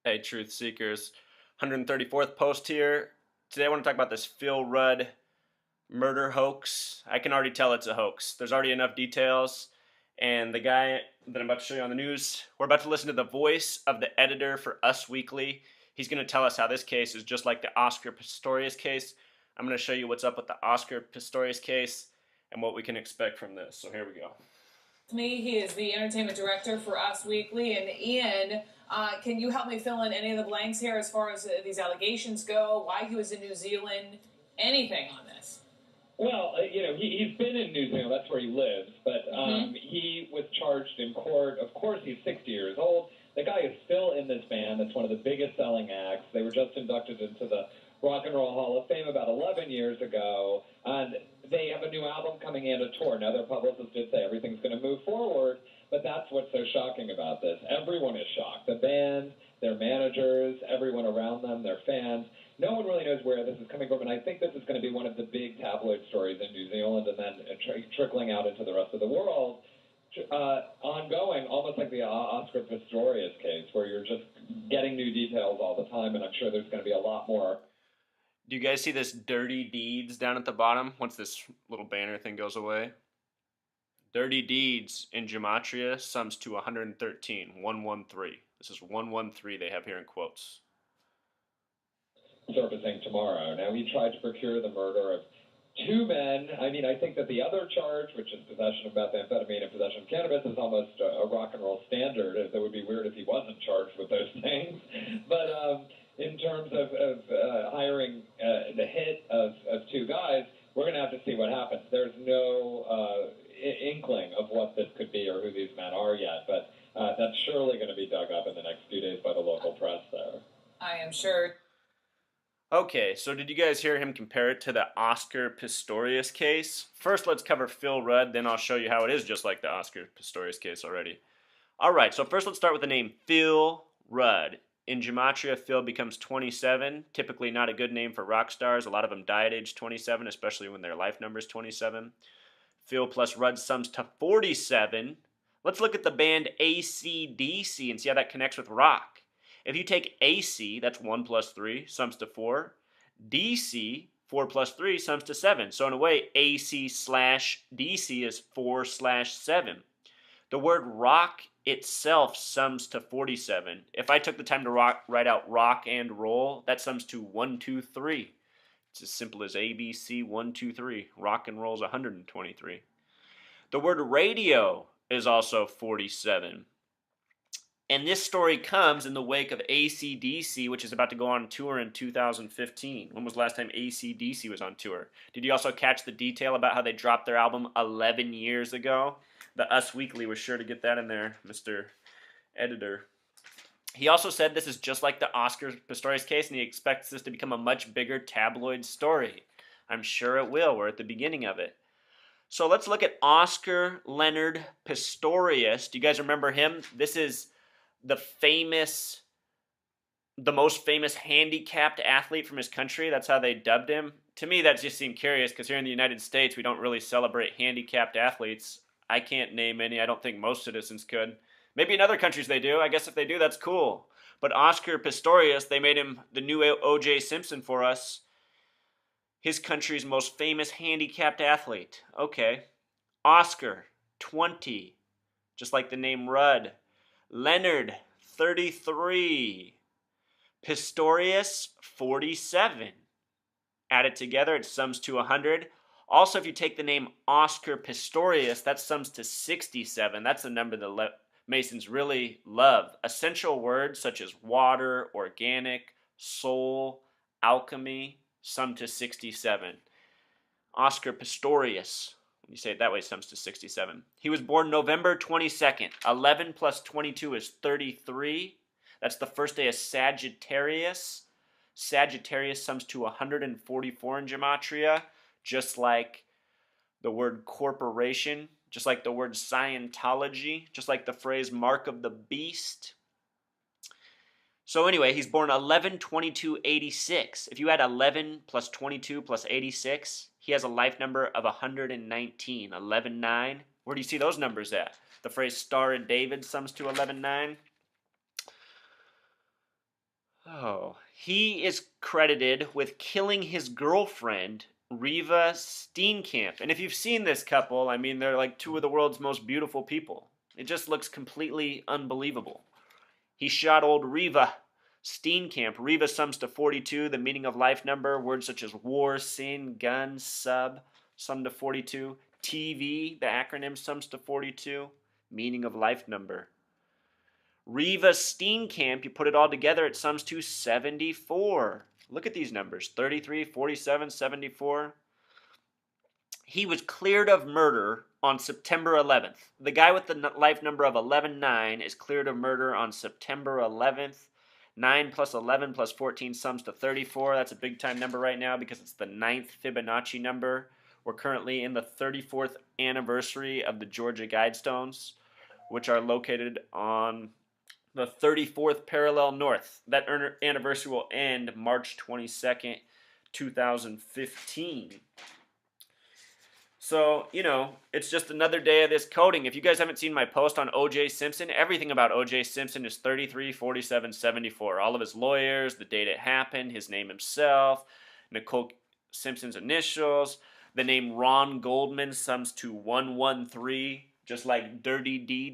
Hey, Truth Seekers. 134th post here. Today I want to talk about this Phil Rudd murder hoax. I can already tell it's a hoax. There's already enough details. And the guy that I'm about to show you on the news, we're about to listen to the voice of the editor for Us Weekly. He's going to tell us how this case is just like the Oscar Pistorius case. I'm going to show you what's up with the Oscar Pistorius case and what we can expect from this. So here we go. He is the entertainment director for Us Weekly. And Ian, can you help me fill in any of the blanks here as far as these allegations go? Why he was in New Zealand? Anything on this? Well, he's been in New Zealand. That's where he lives. But he was charged in court. Of course, he's 60 years old. The guy is still in this band. That's one of the biggest selling acts. They were just inducted into the Rock and Roll Hall of Fame about 11 years ago. And they have a new album coming in, a tour. Now, their publicist did say everything's going to move forward. But that's what's so shocking about this. Everyone is shocked. The band, their managers, everyone around them, their fans. No one really knows where this is coming from, and I think this is going to be one of the big tabloid stories in New Zealand and then trickling out into the rest of the world, ongoing, almost like the Oscar Pistorius case, where you're just getting new details all the time, and I'm sure there's going to be a lot more. Do you guys see this dirty deeds down at the bottom once this little banner thing goes away? Dirty deeds in gematria sums to 113, 113. This is 113 they have here in quotes. Surfacing tomorrow. Now, he tried to procure the murder of two men. I mean, I think that the other charge, which is possession of methamphetamine and possession of cannabis, is almost a rock and roll standard. It would be weird if he wasn't charged with those things. But in terms of hiring the hit of two guys, we're going to have to see what happens. There's no inkling of what this could be or who these men are yet, but that's surely going to be dug up in the next few days by the local press there. I am sure. Okay, so did you guys hear him compare it to the Oscar Pistorius case? First, let's cover Phil Rudd, then I'll show you how it is just like the Oscar Pistorius case already. Alright, so first let's start with the name Phil Rudd. In gematria, Phil becomes 27, typically not a good name for rock stars. A lot of them die at age 27, especially when their life number is 27. Phil plus Rudd sums to 47. Let's look at the band ACDC and see how that connects with rock. If you take AC, that's 1 plus 3, sums to 4. DC, 4 plus 3, sums to 7. So in a way, AC slash DC is 4 slash 7. The word rock itself sums to 47. If I took the time to write out rock and roll, that sums to 1, 2, 3. It's as simple as ABC, 1, 2, 3. Rock and roll is 123. The word radio is also 47. And this story comes in the wake of ACDC, which is about to go on tour in 2015. When was the last time ACDC was on tour? Did you also catch the detail about how they dropped their album 11 years ago? The Us Weekly was sure to get that in there, Mr. Editor. He also said this is just like the Oscar Pistorius case, and he expects this to become a much bigger tabloid story. I'm sure it will. We're at the beginning of it. So let's look at Oscar Leonard Pistorius. Do you guys remember him? This is the most famous handicapped athlete from his country. That's how they dubbed him. To me, that just seemed curious because here in the United States, we don't really celebrate handicapped athletes. I can't name any. I don't think most citizens could. Maybe in other countries they do. I guess if they do, that's cool. But Oscar Pistorius, they made him the new O.J. Simpson for us. His country's most famous handicapped athlete. Okay. Oscar, 20. Just like the name Rudd. Leonard, 33. Pistorius, 47. Add it together, it sums to 100. Also, if you take the name Oscar Pistorius, that sums to 67. That's a number the Masons really love. Essential words such as water, organic, soul, alchemy, sum to 67. Oscar Pistorius, when you say it that way, sums to 67. He was born November 22nd. 11 plus 22 is 33. That's the first day of Sagittarius. Sagittarius sums to 144 in gematria, just like the word corporation, just like the word Scientology, just like the phrase mark of the beast. So anyway, he's born 11/22/86. If you add 11 plus 22 plus 86, he has a life number of 119, 11/9. Where do you see those numbers at? The phrase Star of David sums to 11/9. Oh, he is credited with killing his girlfriend, Riva Steenkamp. And if you've seen this couple, I mean, they're like two of the world's most beautiful people. It just looks completely unbelievable. He shot old Riva Steenkamp. Riva sums to 42, the meaning of life number. Words such as war, sin, gun, sub, sum to 42. TV, the acronym, sums to 42, meaning of life number. Riva Steenkamp, you put it all together, it sums to 74. Look at these numbers, 33, 47, 74. He was cleared of murder on September 11th. The guy with the life number of 11-9 is cleared of murder on September 11th. 9 plus 11 plus 14 sums to 34. That's a big time number right now because it's the 9th Fibonacci number. We're currently in the 34th anniversary of the Georgia Guidestones, which are located on the 34th parallel north. That anniversary will end March 22nd, 2015. So, you know, it's just another day of this coding. If you guys haven't seen my post on O.J. Simpson, everything about O.J. Simpson is 33, 47, 74. All of his lawyers, the date it happened, his name himself, Nicole Simpson's initials. The name Ron Goldman sums to 113, just like Dirty D.